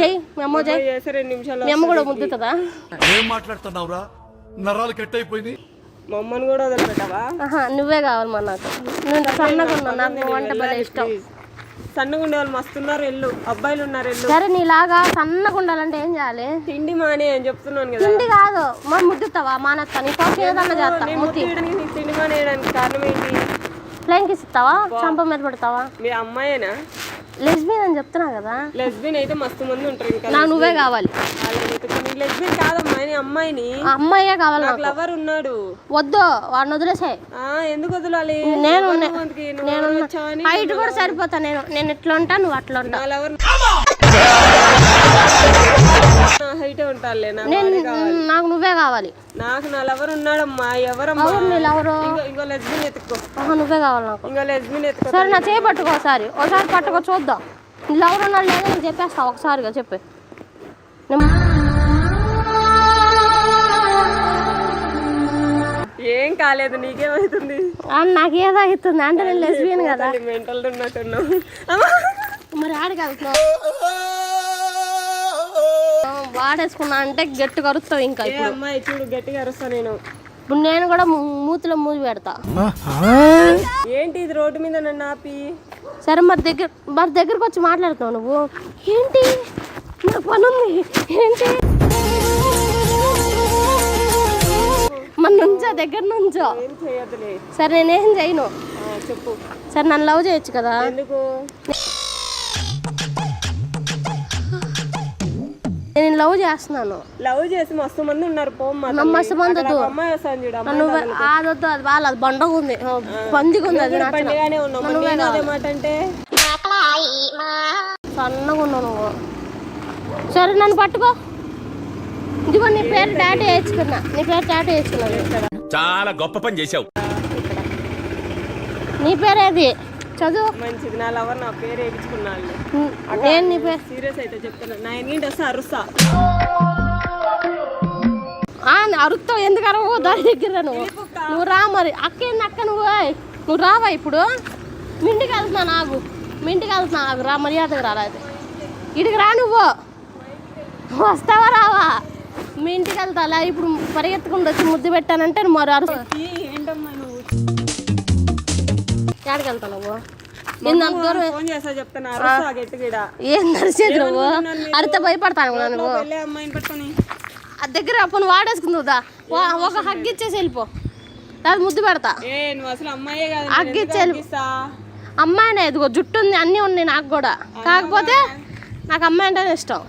చెయ్యి మీ అమ్మ చేసి 2 నిమిషాలు మీ అమ్మ కూడా ముద్దుతుందా? ఏం మాట్లాడుతున్నావురా? నరాలు కట్ అయిపోయింది. మా అమ్మని కూడా వదిలిపెట్టావా? నువ్వే కావాలి మా నాకు. నేను సన్నగా ఉన్నా, నాకు వంట భలే ఇష్టం. సన్నగా ఉండే వాళ్ళు మస్తున్నారు, ఎల్లు అబ్బాయిలు ఉన్నారు ఎల్లు. సరే నీలాగా సన్నగా ఉండాలంటే ఏం చేయాలి? తిండి మానే అని చెప్తున్నాను కదా. తిండి కాదు మా ముద్దుతావా మానత్తా నీ కోసం ఏదన్నా చేస్తా. తిండి మానేయడానికి కారణం ఏంటి? ఫ్లైంగ్ కిస్ ఇస్తావా? చంప మీద పెడతావా? మీ అమ్మాయేనా? లెస్బియన్ అని చెప్తున్నా కదా. లెస్బియన్ అయితే మస్తు మంది ఉంటారు. ఇంకా నా నువ్వే కావాలి. లెస్బియన్ కాదమ్మా, అమ్మాయిని. అమ్మాయే కావాలి. నాకు లవర్ ఉన్నాడు. వద్దు వాడిని వదిలేసాయి. ఎందుకు వదలాలి? నేను హైట్ కూడా సరిపోతా. నేను ఇట్లా ఉంటా, నువ్వు అట్లా ఉంటా. హైటే ఉంటాలే. నాకు నువ్వే కావాలి. నాకు నా లవర్ ఉన్నాడమ్మా. ఎవరమ్మా? ఇంకో లెస్బియన్ ఎత్తుకో. నువ్వే కావాలి నాకు. ఇంకో లెస్బియన్ ఎత్తుకో. సరే నా చేయి పట్టుకో, ఒకసారి పట్టుకో చూద్దాం. లవర్ ఉన్నాడు లేదా నేను చెప్పేస్తా ఒకసారిగా చెప్పి. ఏం కాలేదు, నీకేమవుతుంది? నాకేదో అవుతుంది అంటే నేను లెస్బియన్ కదా. మెంటల్ ఉన్నట్టున్నావు. మరి ఆడికి వెళ్తున్నావు వాడేసుకున్నా అంటే గట్టి కరుస్తావు. ఇంకా అమ్మాయి చూడు గట్టిగా అరుస్తా నేను. ఇప్పుడు నేను కూడా మూతిలో మూసి పెడతా. ఏంటి ఇది రోడ్డు మీద నన్ను ఆపి? సరే మరి దగ్గరకు వచ్చి మాట్లాడుతావు నువ్వు. ఏంటి నాకు పని ఉంది ఏంటి? మన నుంచో దగ్గర నుంచో. సరే నేనేం చేయను. చెప్పు. సరే నన్ను లవ్ చేయొచ్చు కదా. ఎందుకు? నేను లవ్ చేస్తున్నాను. లవ్ చేసి మస్తు మంది ఉన్నారు. మస్తు మంది అది బండగా ఉంది, పందిగా ఉంది. అది సన్నగా ఉన్నావు నువ్వు. సరే నన్ను పట్టుకో. ఇదిగో నీ పేరు టాటూ వేసుకున్నా. చాలా గొప్ప పని చేసావు. నీ పేరేది చదువు. మంచిది. నా లవర్ నా పేరు వేయించుకున్నాను. నేను నీ పేరు సీరియస్ అయితే చెప్తున్నా. నా ఎన్నింటి వస్తే అరుస్తా. అరుస్తావు ఎందుకు అరవు? దాని దగ్గర నువ్వు రా. మరి అక్కేంది అక్క? నువ్వు రావా ఇప్పుడు? మీ ఇంటికి వెళ్తున్నా నాకు రా. మర్యాదగా రాలేదు. ఇడికి రా. నువ్వు వస్తావా రావా? మీ ఇంటికి వెళ్తా. ఇప్పుడు పరిగెత్తుకుంటూ వచ్చి ముద్దు పెట్టానంటే నువ్వు మరి అరుస్తా. ఏంటమ్మా నువ్వు? ఎక్కడికి వెళ్తావు నువ్వు? ఏం నడిచేది నువ్వు? అరితే భయపడతాను నువ్వు. ఆ దగ్గర అప్పుడు వాడేసుకుందా? ఒక హగ్ ఇచ్చేసి వెళ్ళిపో. అది ముద్దు పెడతా. హగ్ ఇచ్చేది అమ్మాయినే. ఇదిగో జుట్టు ఉంది, అన్నీ ఉన్నాయి నాకు కూడా. కాకపోతే నాకు అమ్మాయి అంటేనే ఇష్టం.